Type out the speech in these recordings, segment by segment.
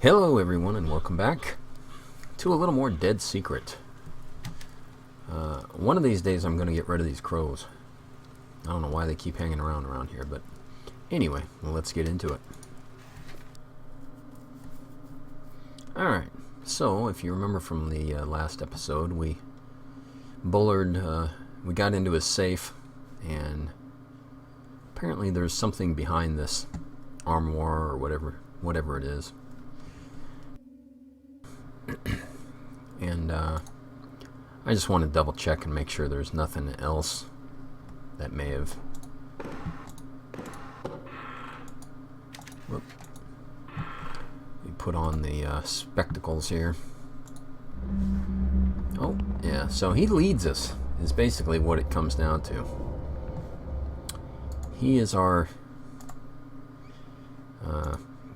Hello everyone and welcome back to a little more Dead Secret. One of these days I'm going to get rid of these crows. I don't know why they keep hanging around here, but anyway, well, let's get into it. Alright, so if you remember from the last episode, Bullard, we got into his safe, and apparently there's something behind this armoire or whatever it is. And I just want to double check and make sure there's nothing else that may have... Whoop. We put on the spectacles here. Oh, yeah, so he leads us, is basically what it comes down to. He is our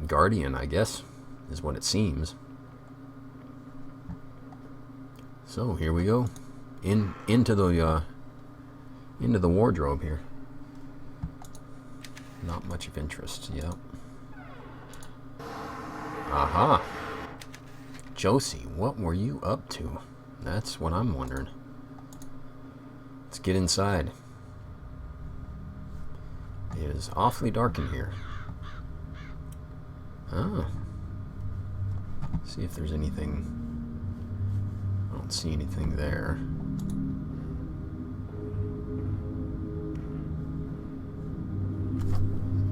guardian, I guess, is what it seems. So here we go, into the wardrobe here. Not much of interest, yep. Aha! Josie, what were you up to? That's what I'm wondering. Let's get inside. It is awfully dark in here. Ah. See if there's anything. I don't see anything there.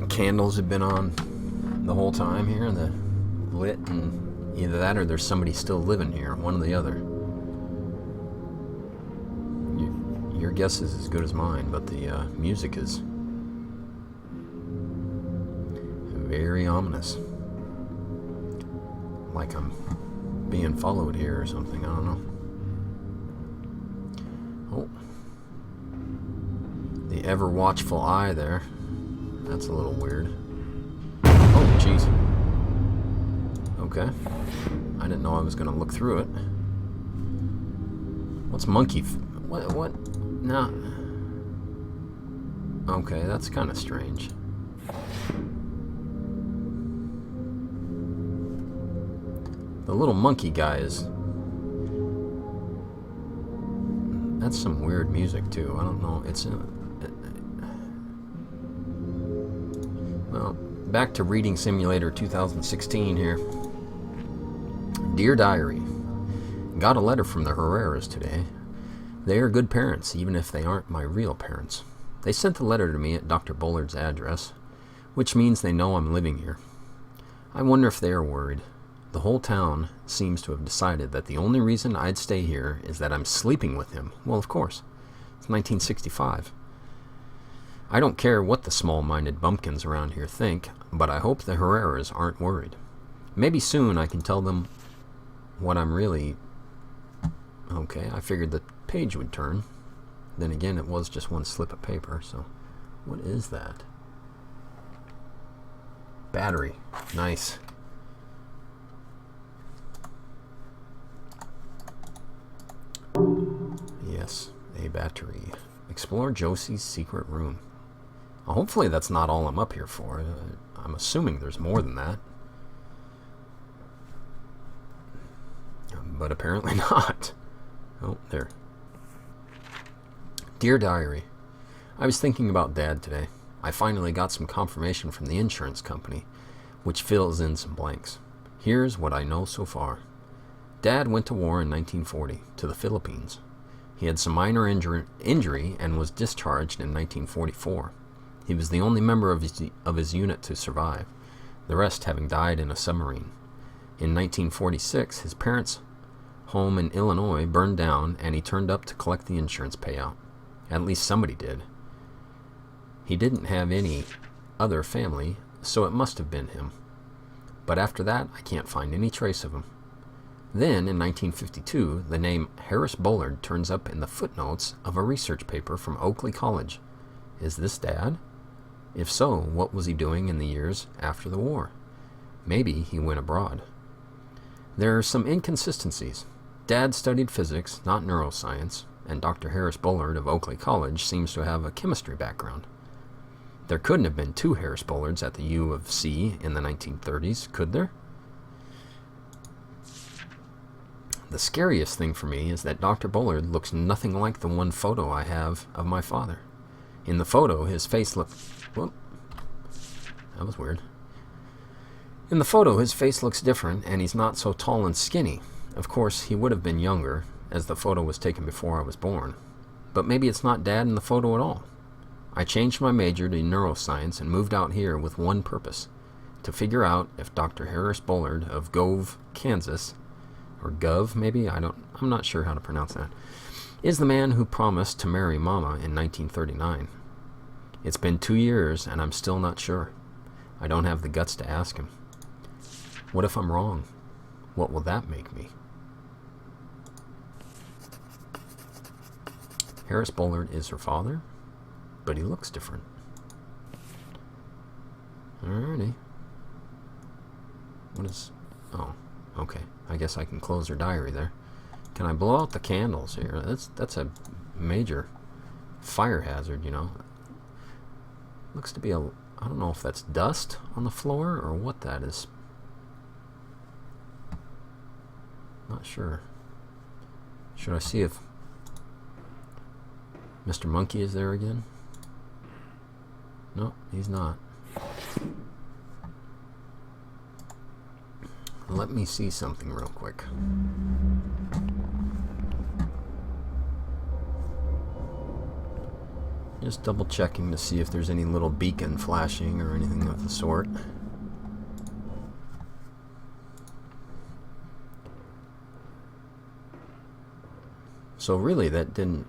Candles have been on the whole time here, and the lit, and either that or there's somebody still living here, one or the other. Your guess is as good as mine, but the music is very ominous. Like I'm being followed here or something, I don't know. Oh. The ever watchful eye there. That's a little weird. Oh, jeez. Okay. I didn't know I was going to look through it. What's monkey? What? Nah. Okay, that's kind of strange. The little monkey guy is... That's some weird music, too. I don't know. It's... Well, back to Reading Simulator 2016 here. Dear Diary, got a letter from the Herreras today. They are good parents, even if they aren't my real parents. They sent the letter to me at Dr. Bullard's address, which means they know I'm living here. I wonder if they are worried. The whole town seems to have decided that the only reason I'd stay here is that I'm sleeping with him. Well, of course. It's 1965. I don't care what the small-minded bumpkins around here think, but I hope the Herreras aren't worried. Maybe soon I can tell them what I'm really... Okay, I figured the page would turn. Then again, it was just one slip of paper, so... What is that? Battery. Nice. Yes, a battery. Explore Josie's secret room. Hopefully that's not all I'm up here for. I'm assuming there's more than that. But apparently not. Oh, there. Dear Diary, I was thinking about Dad today. I finally got some confirmation from the insurance company, which fills in some blanks. Here's what I know so far. Dad went to war in 1940 to the Philippines. He had some minor injury and was discharged in 1944. He was the only member of his unit to survive, the rest having died in a submarine. In 1946, his parents' home in Illinois burned down, and he turned up to collect the insurance payout. At least somebody did. He didn't have any other family, so it must have been him. But after that, I can't find any trace of him. Then, in 1952, the name Harris Bullard turns up in the footnotes of a research paper from Oakley College. Is this Dad? If so, what was he doing in the years after the war? Maybe he went abroad. There are some inconsistencies. Dad studied physics, not neuroscience, and Dr. Harris Bullard of Oakley College seems to have a chemistry background. There couldn't have been two Harris Bullards at the U of C in the 1930s, could there? The scariest thing for me is that Dr. Bullard looks nothing like the one photo I have of my father. In the photo, his face looks... Whoop. That was weird. In the photo, his face looks different, and he's not so tall and skinny. Of course, he would have been younger, as the photo was taken before I was born. But maybe it's not Dad in the photo at all. I changed my major to neuroscience and moved out here with one purpose: to figure out if Dr. Harris Bullard of Gove, Kansas, or Gov maybe, I'm not sure how to pronounce that, is the man who promised to marry Mama in 1939. It's been 2 years and I'm still not sure. I don't have the guts to ask him. What if I'm wrong? What will that make me? Harris Bullard is her father, but he looks different. Alrighty. What is... Oh, okay. I guess I can close her diary there. Can I blow out the candles here? That's a major fire hazard, you know. Looks to be a... I don't know if that's dust on the floor or what that is. Not sure. Should I see if Mr. Monkey is there again? No, he's not. Let me see something real quick. Just double checking to see if there's any little beacon flashing or anything of the sort. So really that didn't,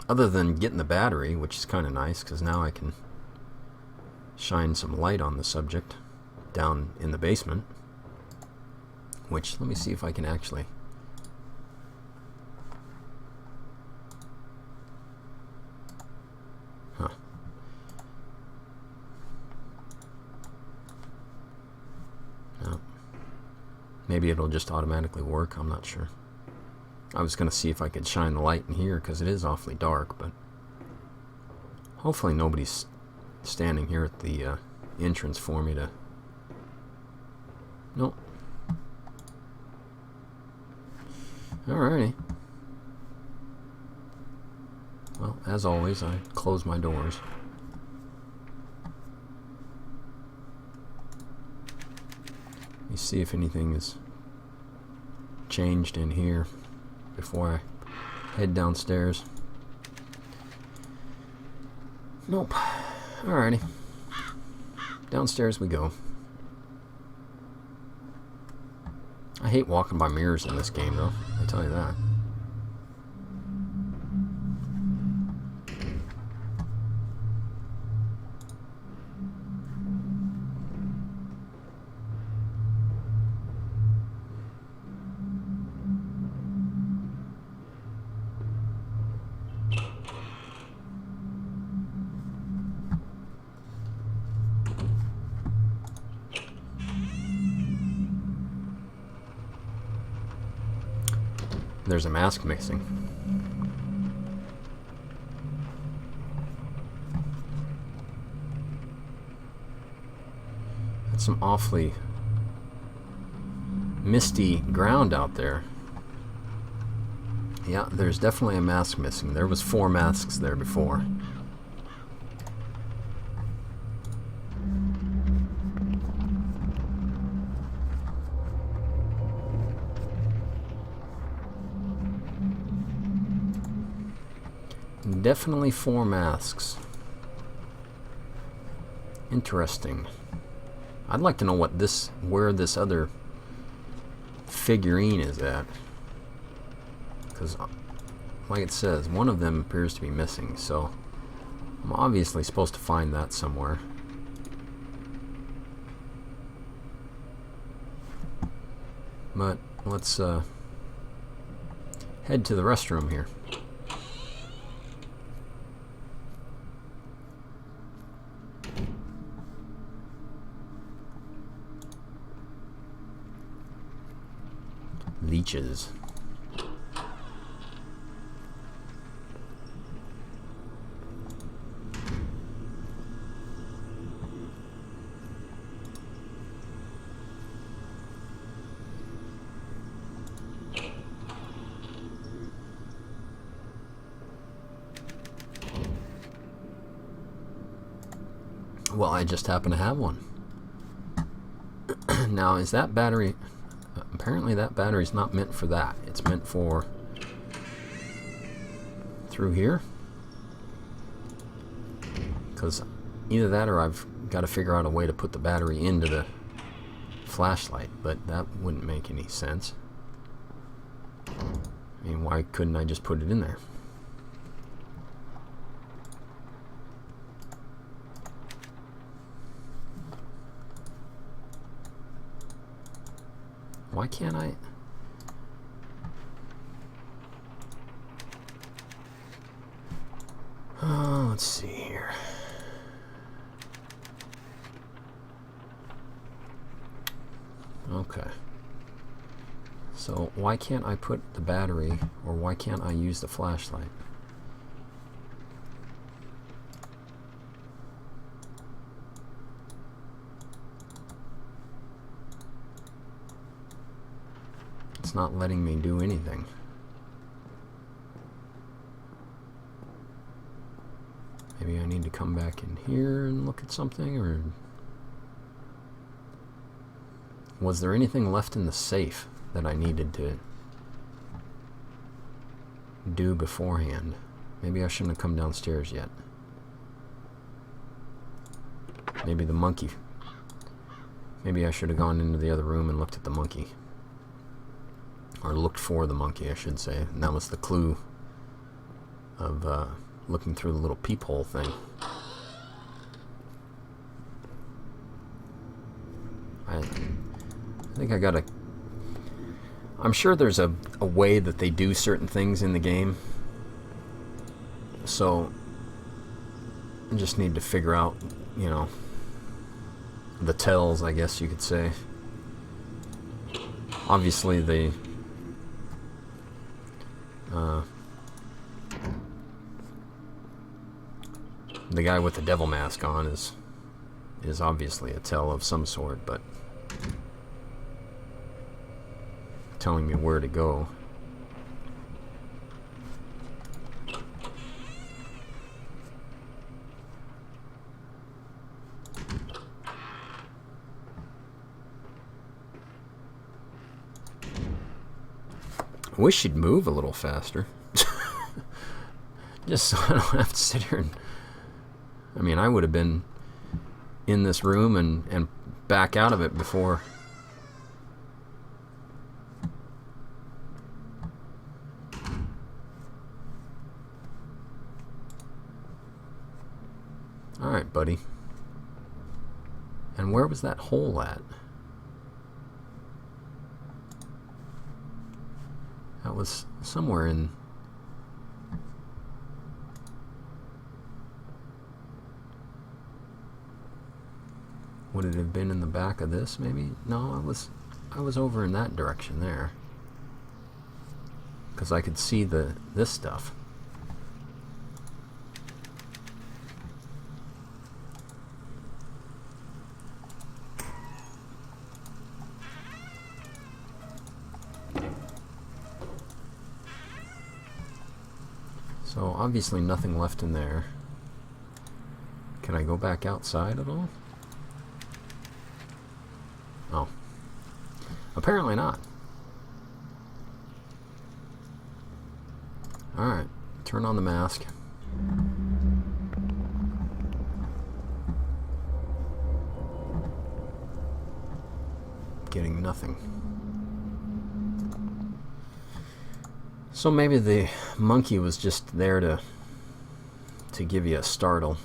other than getting the battery, which is kind of nice because now I can shine some light on the subject down in the basement, which, let me see if I can actually... Huh. No. Maybe it'll just automatically work, I'm not sure. I was going to see if I could shine the light in here because it is awfully dark, but hopefully nobody's standing here at the entrance for me to... Nope. Alrighty. Well, as always, I close my doors. Let me see if anything is changed in here before I head downstairs. Nope. Alrighty. Downstairs we go. I hate walking by mirrors in this game, though. I tell you that. There's a mask missing. That's some awfully misty ground out there. Yeah, there's definitely a mask missing. There was 4 masks there before. Definitely 4 masks. Interesting. I'd like to know what where this other figurine is at. Because, like it says, one of them appears to be missing, so I'm obviously supposed to find that somewhere. But let's head to the restroom here. Leeches. Well, I just happen to have one. Now, is that battery... apparently that battery's not meant for that. It's meant for... through here? Because either that or I've got to figure out a way to put the battery into the flashlight, but that wouldn't make any sense. I mean, why couldn't I just put it in there? Why can't I? Oh, let's see here. Okay. So why can't I put the battery, or why can't I use the flashlight? It's not letting me do anything. Maybe I need to come back in here and look at something, or... was there anything left in the safe that I needed to do beforehand? Maybe I shouldn't have come downstairs yet. Maybe the monkey. Maybe I should have gone into the other room and looked at the monkey. Or looked for the monkey, I should say. And that was the clue of looking through the little peephole thing. I think I gotta... I'm sure there's a way that they do certain things in the game. So I just need to figure out, you know, the tells, I guess you could say. Obviously the guy with the devil mask on is obviously a tell of some sort, but telling me where to go. I wish she'd move a little faster. Just so I don't have to sit here and... I mean, I would have been in this room and back out of it before... Alright, buddy. And where was that hole at? That was somewhere in... Would it have been in the back of this, maybe? No, I was over in that direction there. Because I could see this stuff. So obviously nothing left in there. Can I go back outside at all? Oh. Apparently not. Alright, turn on the mask. Getting nothing. So maybe the monkey was just there to give you a startle.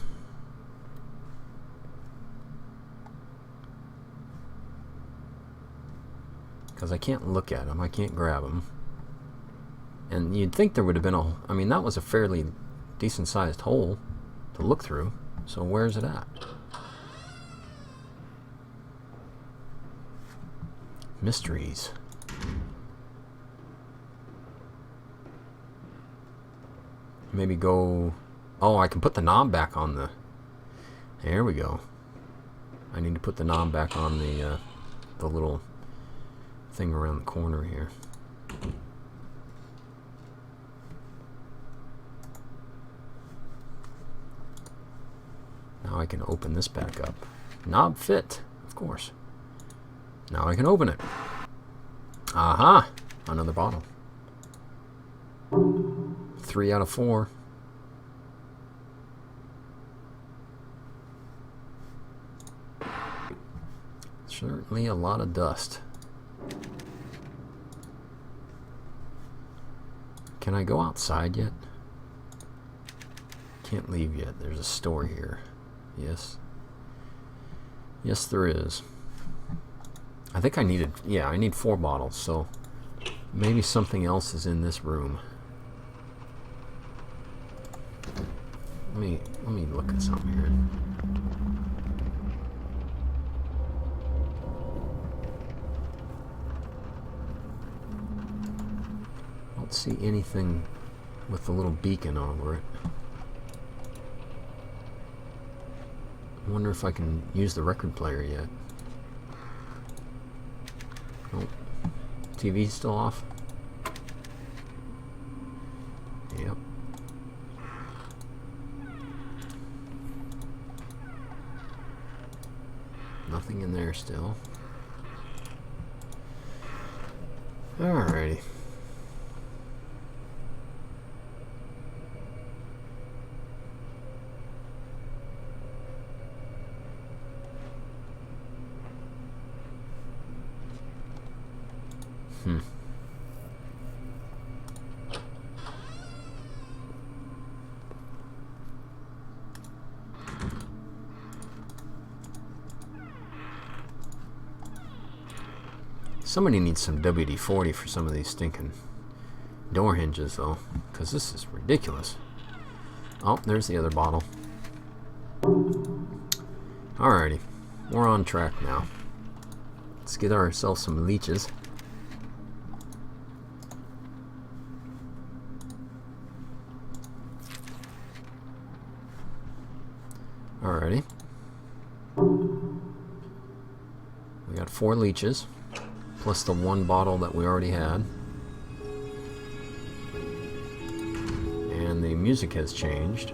Because I can't look at him, I can't grab him. And you'd think there would have been a... I mean, that was a fairly decent-sized hole to look through. So where's it at? Mysteries. Maybe go... Oh, I can put the knob back on the... There we go. I need to put the knob back on the little thing around the corner here. Now I can open this back up. Knob fit, of course. Now I can open it. Aha! Another bottle. 3 out of 4. Certainly a lot of dust. Can I go outside yet? Can't leave yet. There's a store here. Yes. Yes, there is. I think I needed... Yeah, I need 4 bottles, so... Maybe something else is in this room. Let me look at something here. Don't see anything with the little beacon over it. I wonder if I can use the record player yet. Nope. TV's still off? Yep. Nothing in there still. Alrighty. Somebody needs some WD-40 for some of these stinking door hinges, though, because this is ridiculous. Oh, there's the other bottle. Alrighty, we're on track now. Let's get ourselves some leeches. Alrighty. We got 4 leeches. Plus the 1 bottle that we already had. And the music has changed.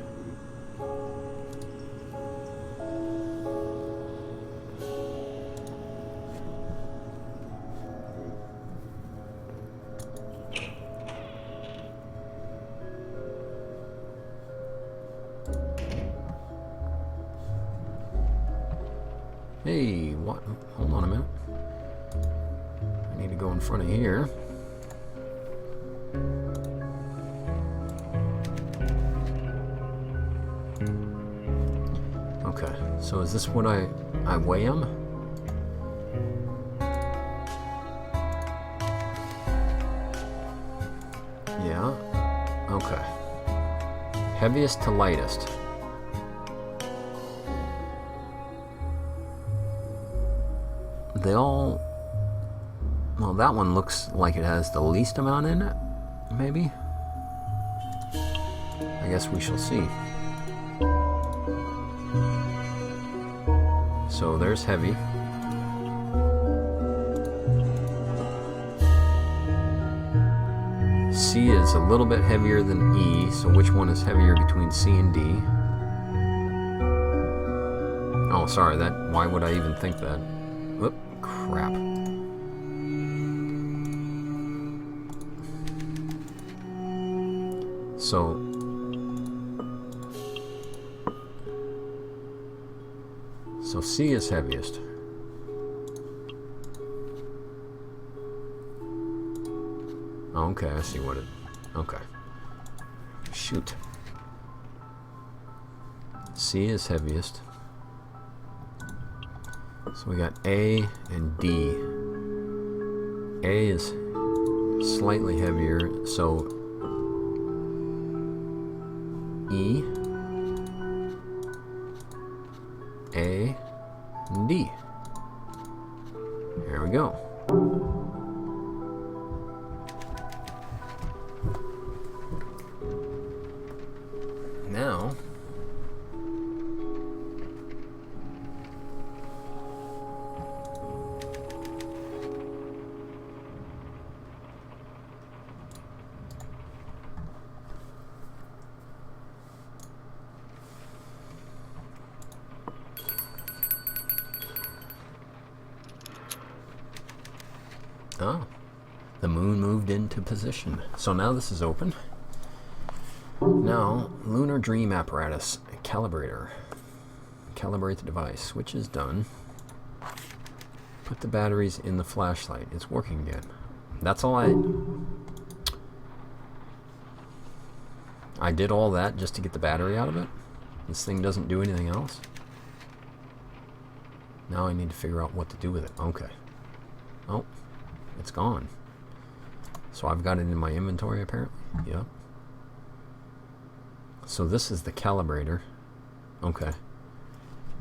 Hey, what? Hold on a minute. I need to go in front of here. Okay, so is this what I weigh them? Yeah, okay. Heaviest to lightest. They all... Well, that one looks like it has the least amount in it, maybe? I guess we shall see. So there's heavy. C is a little bit heavier than E, so which one is heavier between C and D? Oh, sorry, why would I even think that? Whoop, crap. So C is heaviest. Oh, okay, I see what it... Okay. Shoot. C is heaviest. So we got A and D. A is slightly heavier, so E, A, and D. There we go. Now, moon moved into position. So now this is open. Now, lunar dream apparatus, calibrator. Calibrate the device, which is done. Put the batteries in the flashlight. It's working again. That's all I did all that just to get the battery out of it. This thing doesn't do anything else. Now I need to figure out what to do with it. Okay. Oh, it's gone. So I've got it in my inventory apparently. Yep. So this is the calibrator. Okay.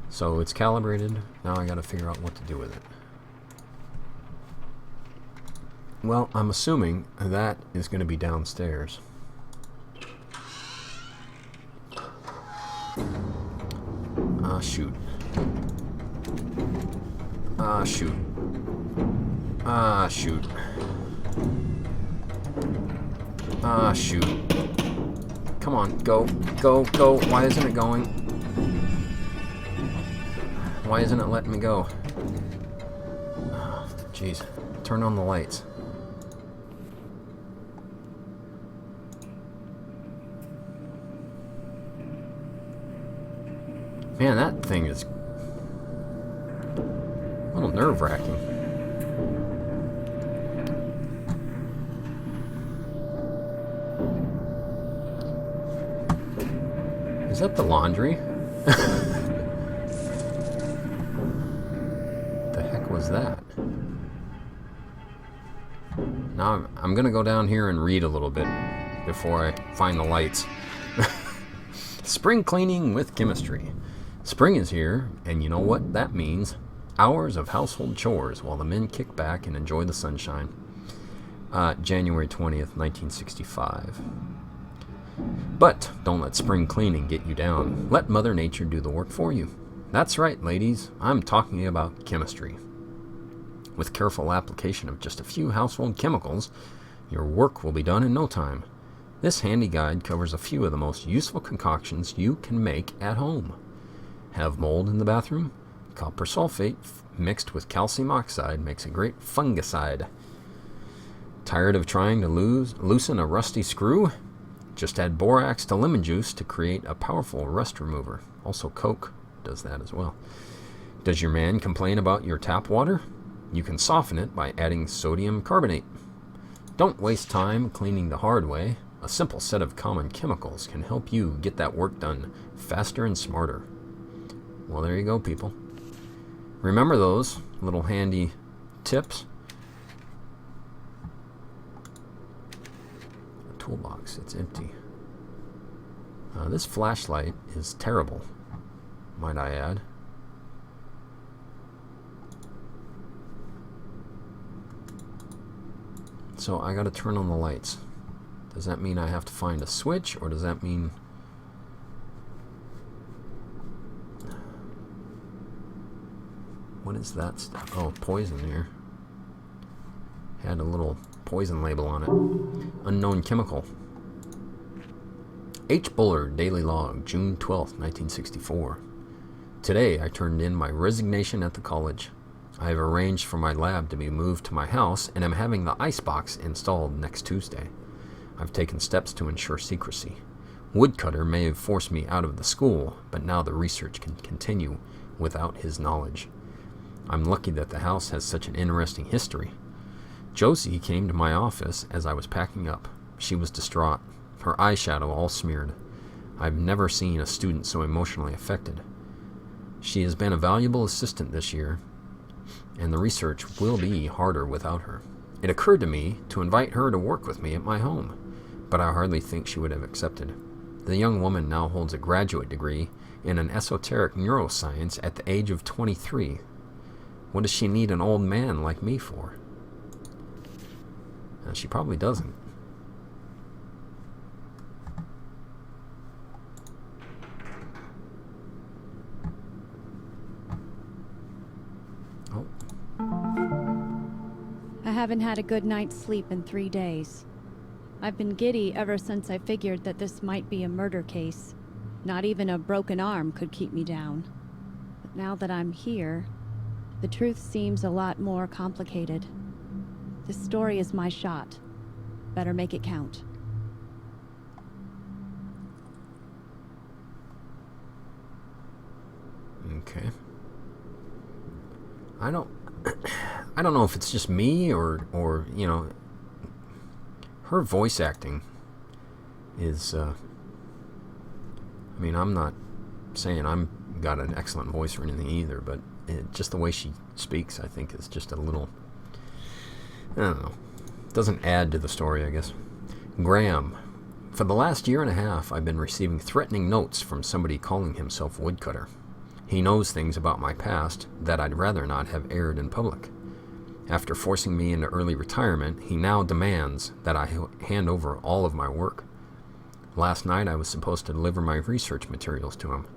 So it's calibrated. Now I got to figure out what to do with it. Well, I'm assuming that is going to be downstairs. Ah, shoot. Ah, shoot. Ah, shoot. Ah, shoot. Come on, go, go, go. Why isn't it going? Why isn't it letting me go? Jeez. Turn on the lights. Man, that thing is a little nerve-wracking. Is that the laundry? The heck was that? Now I'm gonna go down here and read a little bit before I find the lights. Spring cleaning with chemistry. Spring is here, and you know what that means. Hours of household chores while the men kick back and enjoy the sunshine. January 20th, 1965. But don't let spring cleaning get you down. Let Mother Nature do the work for you. That's right, ladies. I'm talking about chemistry. With careful application of just a few household chemicals, your work will be done in no time. This handy guide covers a few of the most useful concoctions you can make at home. Have mold in the bathroom? Copper sulfate mixed with calcium oxide makes a great fungicide. Tired of trying to loosen a rusty screw? Just add borax to lemon juice to create a powerful rust remover. Also Coke does that as well. Does your man complain about your tap water? You can soften it by adding sodium carbonate. Don't waste time cleaning the hard way. A simple set of common chemicals can help you get that work done faster and smarter. Well, there you go, people. Remember those little handy tips. A toolbox, it's empty. This flashlight is terrible, might I add. So I gotta turn on the lights. Does that mean I have to find a switch, or does that mean... What is that stuff? Oh, poison here. Had a little poison label on it. Unknown chemical. H. Bullard, Daily Log, June 12th, 1964. Today I turned in my resignation at the college. I have arranged for my lab to be moved to my house and am having the icebox installed next Tuesday. I've taken steps to ensure secrecy. Woodcutter may have forced me out of the school, but now the research can continue without his knowledge. I'm lucky that the house has such an interesting history. Josie came to my office as I was packing up. She was distraught, her eyeshadow all smeared. I've never seen a student so emotionally affected. She has been a valuable assistant this year, and the research will be harder without her. It occurred to me to invite her to work with me at my home, but I hardly think she would have accepted. The young woman now holds a graduate degree in an esoteric neuroscience at the age of 23. What does she need an old man like me for? She probably doesn't. Oh. I haven't had a good night's sleep in 3 days. I've been giddy ever since I figured that this might be a murder case. Not even a broken arm could keep me down. But now that I'm here, the truth seems a lot more complicated. This story is my shot. Better make it count. Okay. I don't know if it's just me or you know, her voice acting is I mean, I'm not saying I'm got an excellent voice or anything either, but just the way she speaks, I think, is just a little, I don't know, doesn't add to the story, I guess. Graham. For the last year and a half, I've been receiving threatening notes from somebody calling himself Woodcutter. He knows things about my past that I'd rather not have aired in public. After forcing me into early retirement, he now demands that I hand over all of my work. Last night, I was supposed to deliver my research materials to him.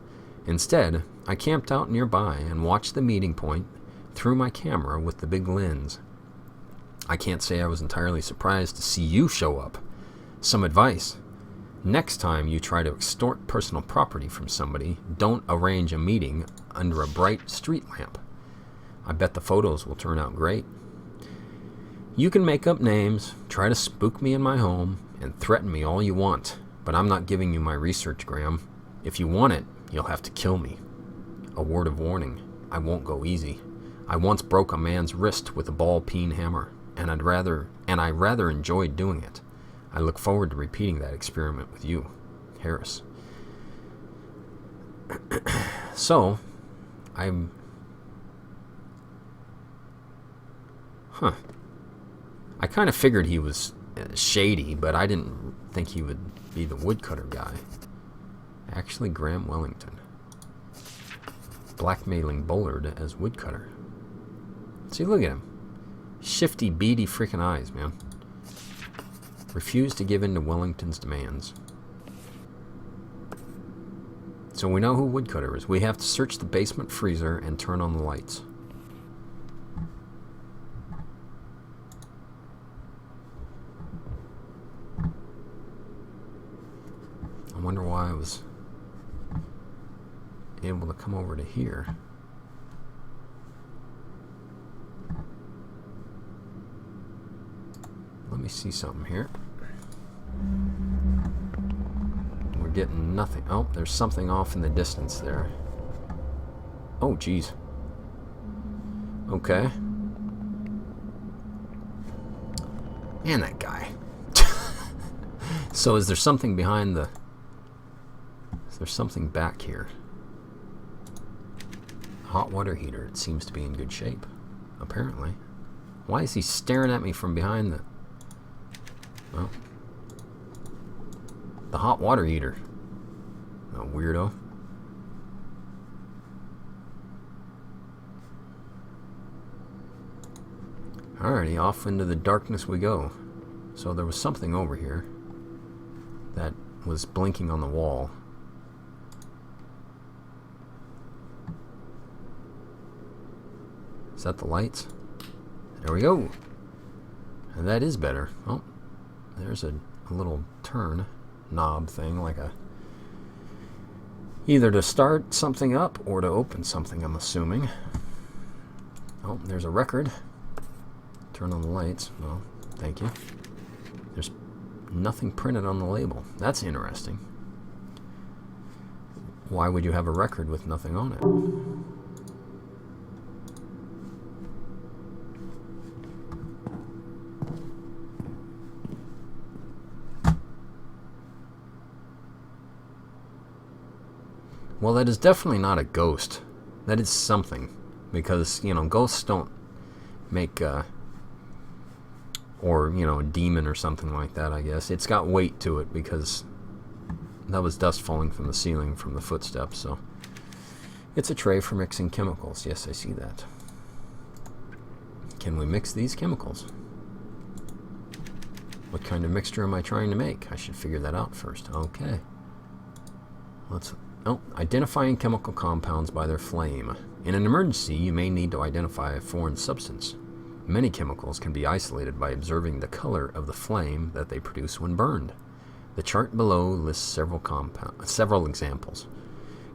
Instead, I camped out nearby and watched the meeting point through my camera with the big lens. I can't say I was entirely surprised to see you show up. Some advice. Next time you try to extort personal property from somebody, don't arrange a meeting under a bright street lamp. I bet the photos will turn out great. You can make up names, try to spook me in my home, and threaten me all you want, but I'm not giving you my research, Graham. If you want it, you'll have to kill me. A word of warning, I won't go easy. I once broke a man's wrist with a ball-peen hammer, and I rather enjoyed doing it. I look forward to repeating that experiment with you, Harris. So, I kind of figured he was shady, but I didn't think he would be the woodcutter guy. Actually, Graham Wellington. Blackmailing Bullard as woodcutter. See, look at him. Shifty, beady freaking eyes, man. Refused to give in to Wellington's demands. So we know who Woodcutter is. We have to search the basement freezer and turn on the lights. I wonder why I was able to come over to here. Let me see something here. We're getting nothing. Oh, there's something off in the distance there. Oh, geez. Okay. Man, that guy. So is there something behind the... Is there something back here? Hot water heater. It seems to be in good shape. Apparently. Why is he staring at me from behind the... Well, the hot water heater. A weirdo. Alrighty, off into the darkness we go. So there was something over here that was blinking on the wall. Is that the lights? There we go. And that is better. Oh. There's a little turn knob thing, like a either to start something up or to open something, I'm assuming. Oh, there's a record. Turn on the lights. No, thank you. There's nothing printed on the label. That's interesting. Why would you have a record with nothing on it? Well, that is definitely not a ghost. That is something. Because, you know, ghosts don't make, or, you know, a demon or something like that, I guess. It's got weight to it because that was dust falling from the ceiling from the footsteps, so. It's a tray for mixing chemicals. Yes, I see that. Can we mix these chemicals? What kind of mixture am I trying to make? I should figure that out first. Okay. Let's... Oh, identifying chemical compounds by their flame. In an emergency, you may need to identify a foreign substance. Many chemicals can be isolated by observing the color of the flame that they produce when burned. The chart below lists several examples.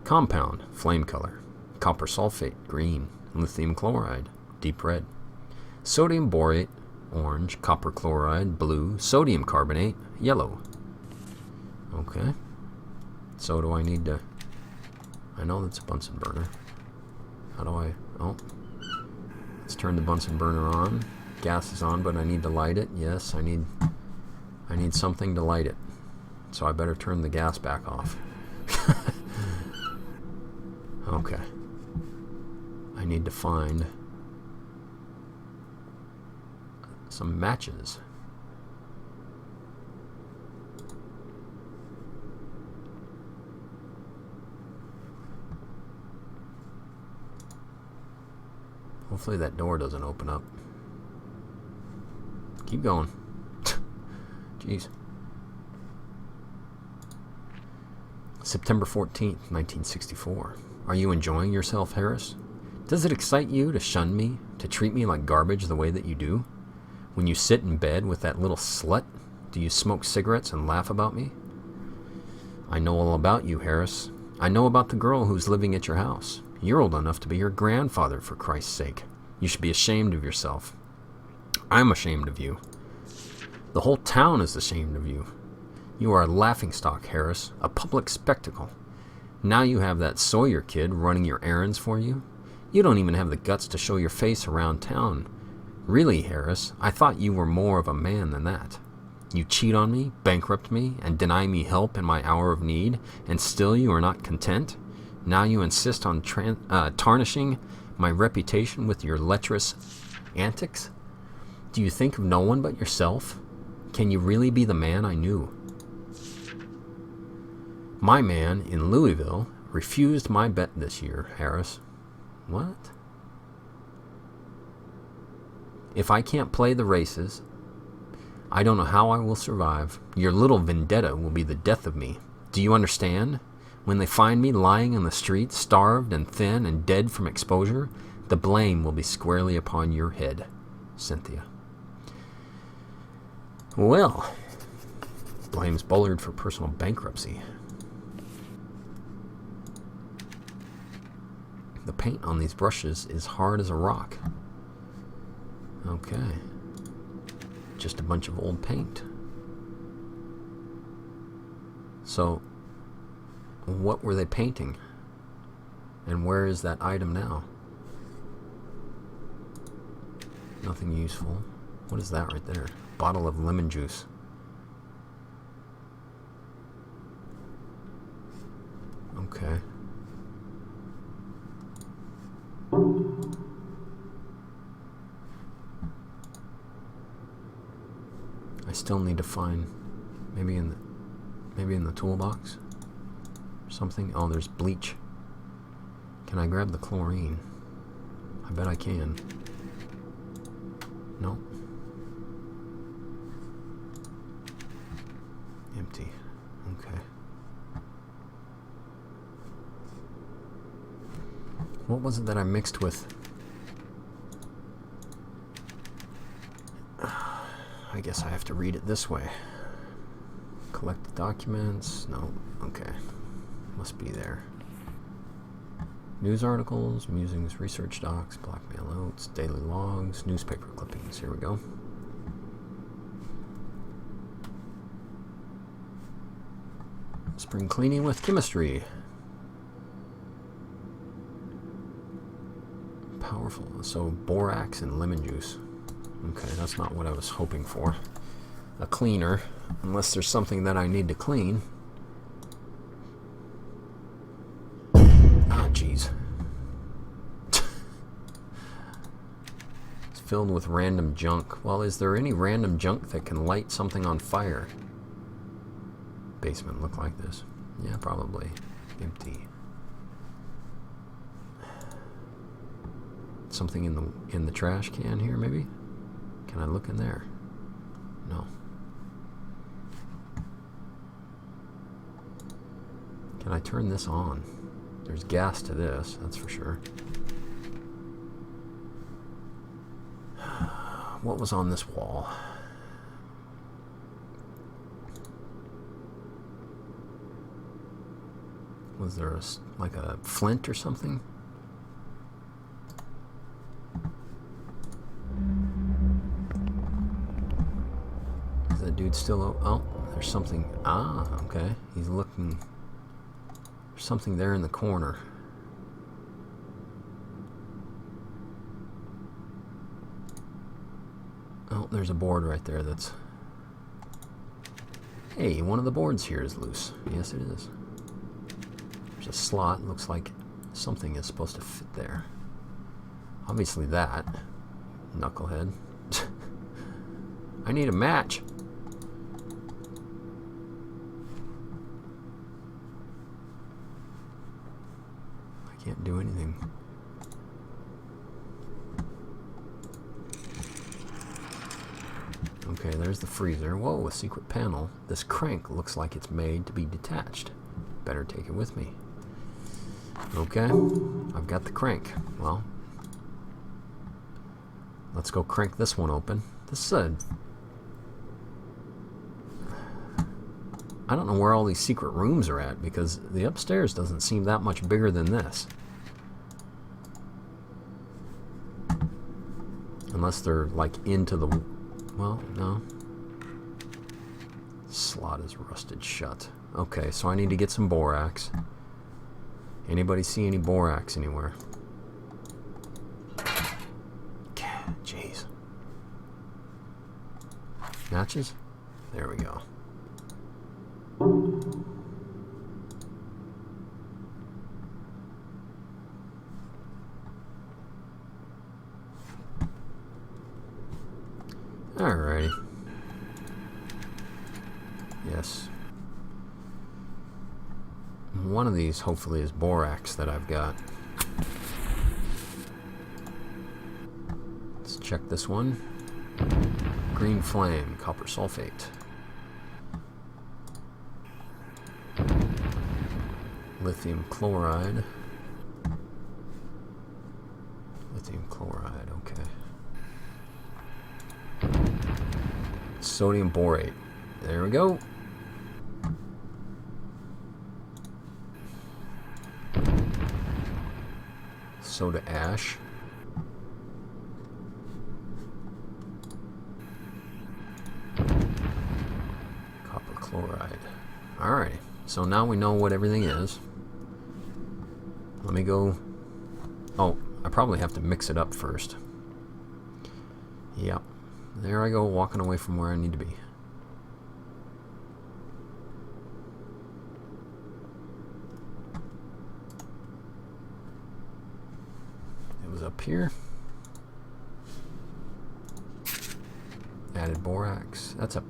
Compound, flame color. Copper sulfate, green. Lithium chloride, deep red. Sodium borate, orange, copper chloride, blue, sodium carbonate, yellow. Okay. So do I need to... I know that's a Bunsen burner. How do I... Oh. Let's turn the Bunsen burner on. Gas is on, but I need to light it. Yes, I need something to light it. So I better turn the gas back off. Okay. I need to find some matches. Hopefully that door doesn't open up. Keep going. Jeez. September 14th, 1964. Are you enjoying yourself, Harris? Does it excite you to shun me, to treat me like garbage the way that you do? When you sit in bed with that little slut, do you smoke cigarettes and laugh about me? I know all about you, Harris. I know about the girl who's living at your house. You're old enough to be her grandfather, for Christ's sake. You should be ashamed of yourself. I'm ashamed of you. The whole town is ashamed of you. You are a laughingstock, Harris, a public spectacle. Now you have that Sawyer kid running your errands for you. You don't even have the guts to show your face around town. Really, Harris, I thought you were more of a man than that. You cheat on me, bankrupt me, and deny me help in my hour of need, and still you are not content? Now you insist on tarnishing my reputation with your lecherous antics? Do you think of no one but yourself? Can you really be the man I knew? My man in Louisville refused my bet this year, Harris. What? If I can't play the races, I don't know how I will survive. Your little vendetta will be the death of me. Do you understand? When they find me lying in the street, starved and thin and dead from exposure, the blame will be squarely upon your head, Cynthia. Well, blames Bullard for personal bankruptcy. The paint on these brushes is hard as a rock. Okay. Just a bunch of old paint. So, what were they painting? And where is that item now? Nothing useful. What is that right there? Bottle of lemon juice. Okay. I still need to find maybe in the toolbox or something. Oh, there's bleach. Can I grab the chlorine? I bet I can. No. Empty. Okay. What was it that I mixed with? I guess I have to read it this way. Collect the documents. No. Okay. Must be there. News articles, musings, research docs, blackmail notes, daily logs, newspaper clippings. Here we go. Spring cleaning with chemistry. Powerful. So borax and lemon juice. Okay, that's not what I was hoping for. A cleaner, unless there's something that I need to clean. Ah, jeez. It's filled with random junk. Well, is there any random junk that can light something on fire? Basement look like this. Yeah, probably. Empty. Something in the trash can here, maybe? Can I look in there? No. Can I turn this on? There's gas to this, that's for sure. What was on this wall? Was there like a flint or something? still... Oh, there's something... Ah, okay. He's looking... There's something there in the corner. Oh, there's a board right there that's... Hey, one of the boards here is loose. Yes, it is. There's a slot. Looks like something is supposed to fit there. Obviously that. Knucklehead. I need a match. I can't do anything. Okay, there's the freezer. Whoa, a secret panel. This crank looks like it's made to be detached. Better take it with me. Okay, I've got the crank. Well, let's go crank this one open. This is a... I don't know where all these secret rooms are at, because the upstairs doesn't seem that much bigger than this. Unless they're, like, into the... Well, no. Slot is rusted shut. Okay, so I need to get some borax. Anybody see any borax anywhere? Jeez. Matches? There we go. Alrighty. Yes. One of these hopefully is borax that I've got. Let's check this one. Green flame, copper sulfate. Lithium chloride. Lithium chloride, okay. Sodium borate. There we go. Soda ash. Copper chloride. Alrighty. So now we know what everything is. Let me go... Oh, I probably have to mix it up first. Yep. There I go, walking away from where I need to be. It was up here. Added borax. That's a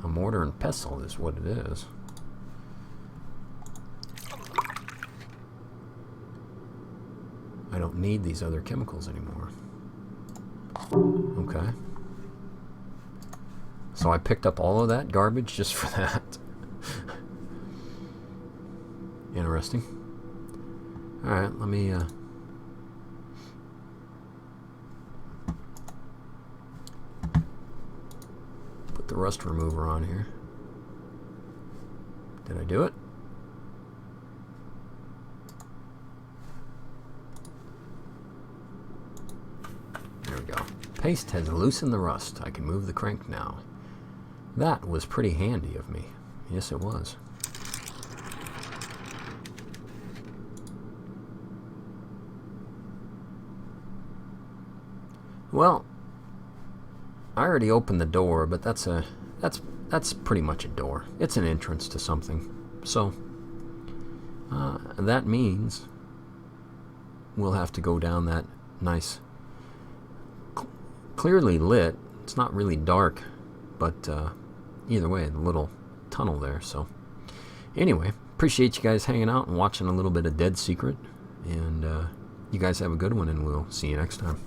mortar and pestle is what it is. I don't need these other chemicals anymore. Okay. So I picked up all of that garbage just for that. Interesting. Alright, let me put the rust remover on here. Did I do it? There we go. Paste has loosened the rust. I can move the crank now. That was pretty handy of me. Yes, it was. Well, I already opened the door, but that's pretty much a door. It's an entrance to something. So that means we'll have to go down that nice, clearly lit. It's not really dark, but either way, the little tunnel there. So anyway, appreciate you guys hanging out and watching a little bit of Dead Secret, and you guys have a good one, and we'll see you next time.